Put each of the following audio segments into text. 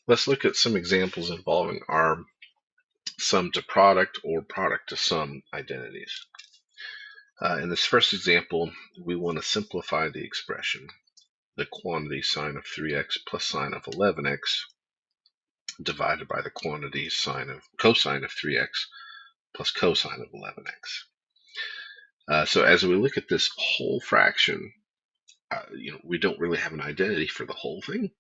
Let's look at some examples involving our sum to product or product to sum identities. In this first example, we want to simplify the expression, the quantity sine of 3x plus sine of 11x divided by the quantity cosine of 3x plus cosine of 11x. So as we look at this whole fraction, we don't really have an identity for the whole thing.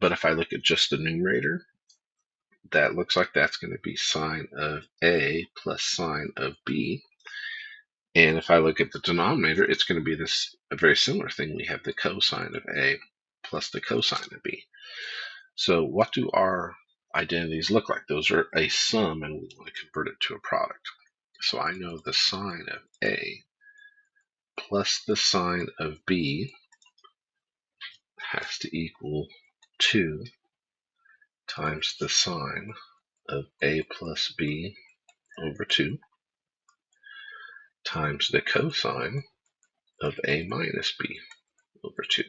But if I look at just the numerator, that looks like that's going to be sine of A plus sine of B. And if I look at the denominator, it's going to be a very similar thing. We have the cosine of A plus the cosine of B. So what do our identities look like? Those are a sum, and we want to convert it to a product. So I know the sine of A plus the sine of B has to equal 2 times the sine of A plus B over 2 times the cosine of A minus B over 2.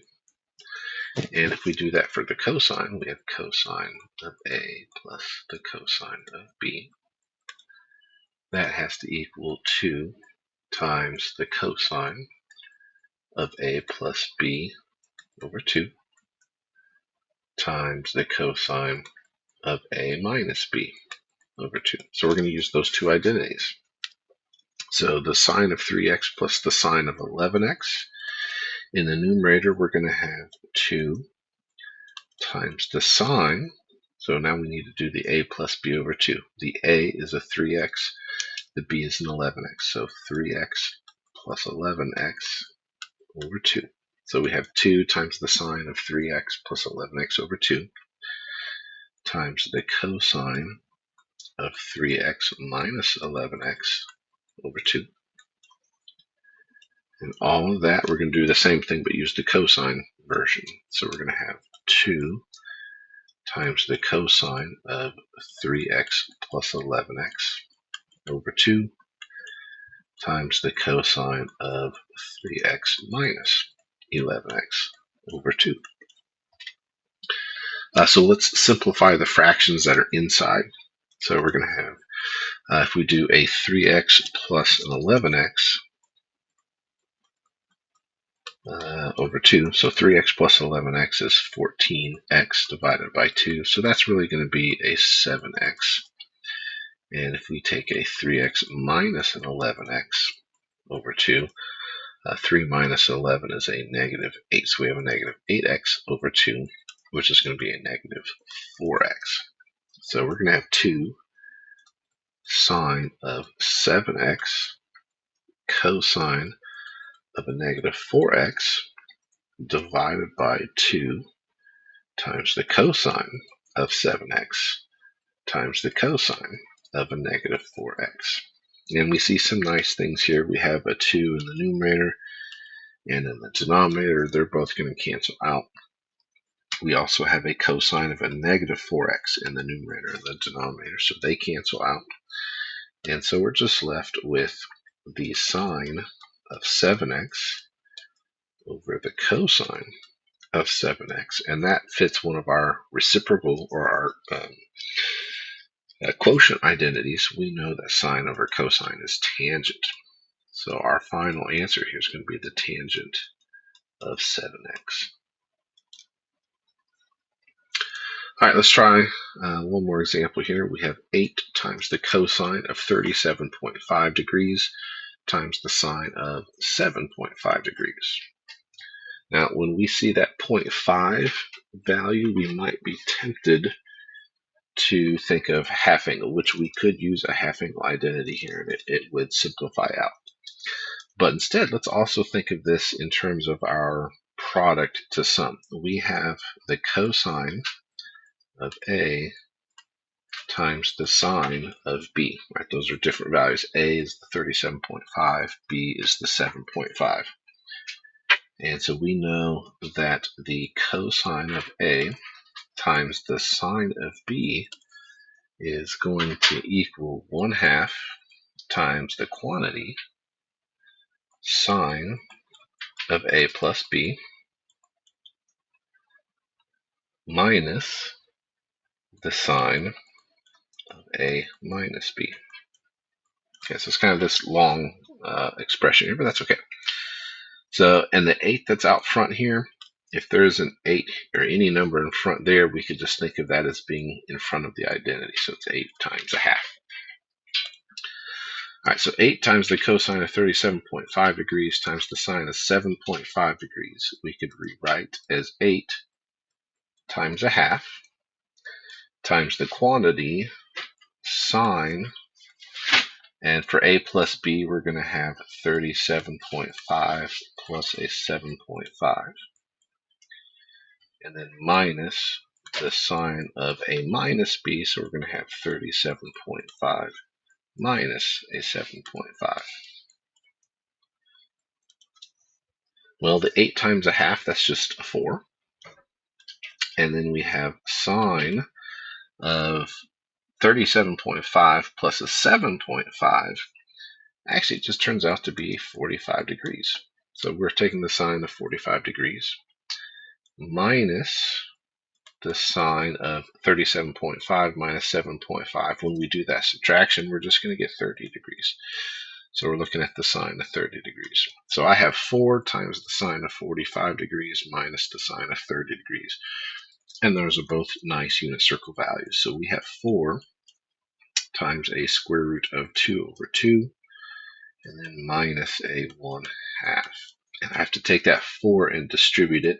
And if we do that for the cosine, we have cosine of A plus the cosine of B. That has to equal 2 times the cosine of A plus B over 2 times the cosine of A minus B over 2. So we're going to use those two identities. So the sine of 3x plus the sine of 11x. In the numerator, we're going to have 2 times the sine. So now we need to do the A plus B over 2. The A is a 3x, the B is an 11x. So 3x plus 11x over 2. So we have 2 times the sine of 3x plus 11x over 2 times the cosine of 3x minus 11x over 2. And all of that, we're going to do the same thing, but use the cosine version. So we're going to have 2 times the cosine of 3x plus 11x over 2 times the cosine of 3x minus 11x over 2. So let's simplify the fractions that are inside. So we're going to have, if we do a 3x plus an 11x over 2, so 3x plus 11x is 14x divided by 2, so that's really going to be a 7x. And if we take a 3x minus an 11x over 2, 3 minus 11 is a negative 8, so we have a negative 8x over 2, which is going to be a negative 4x. So we're going to have 2 sine of 7x cosine of a negative 4x divided by 2 times the cosine of 7x times the cosine of a negative 4x. And we see some nice things here. We have a 2 in the numerator, and in the denominator, they're both going to cancel out. We also have a cosine of a negative 4x in the numerator and the denominator, so they cancel out. And so we're just left with the sine of 7x over the cosine of 7x, and that fits one of our reciprocal or our quotient identities. We know that sine over cosine is tangent. So our final answer here is going to be the tangent of 7x. All right, let's try one more example here. We have 8 times the cosine of 37.5 degrees times the sine of 7.5 degrees. Now, when we see that 0.5 value, we might be tempted to think of half angle, which we could use a half angle identity here, and it would simplify out. But instead, let's also think of this in terms of our product to sum. We have the cosine of A times the sine of B, right? Those are different values. A is the 37.5, B is the 7.5. And so we know that the cosine of A times the sine of B is going to equal 1/2 times the quantity sine of A plus B minus the sine of A minus B. Okay, so it's kind of this long expression here, but that's okay. So, and the 8 that's out front here, if there's an 8 or any number in front there, we could just think of that as being in front of the identity. So it's 8 times a half. All right, so 8 times the cosine of 37.5 degrees times the sine of 7.5 degrees, we could rewrite as 8 times a half times the quantity sine, and for a plus b, we're going to have 37.5 plus a 7.5, and then minus the sine of a minus b, so we're going to have 37.5 minus a 7.5. Well, the 8 times a half, that's just a 4. And then we have sine of 37.5 plus a 7.5. Actually, it just turns out to be 45 degrees. So we're taking the sine of 45 degrees minus the sine of 37.5 minus 7.5. When we do that subtraction, we're just going to get 30 degrees. So we're looking at the sine of 30 degrees. So I have 4 times the sine of 45 degrees minus the sine of 30 degrees. And those are both nice unit circle values. So we have 4 times a square root of 2 over 2, and then minus a 1/2. And I have to take that 4 and distribute it.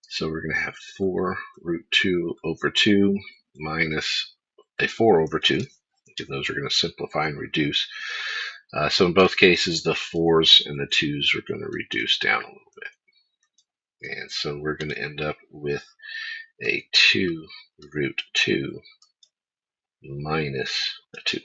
So we're going to have 4 root 2 over 2 minus a 4 over 2. And those are going to simplify and reduce. So in both cases, the 4's and the 2's are going to reduce down a little bit. And so we're going to end up with a 2 root 2 minus a 2.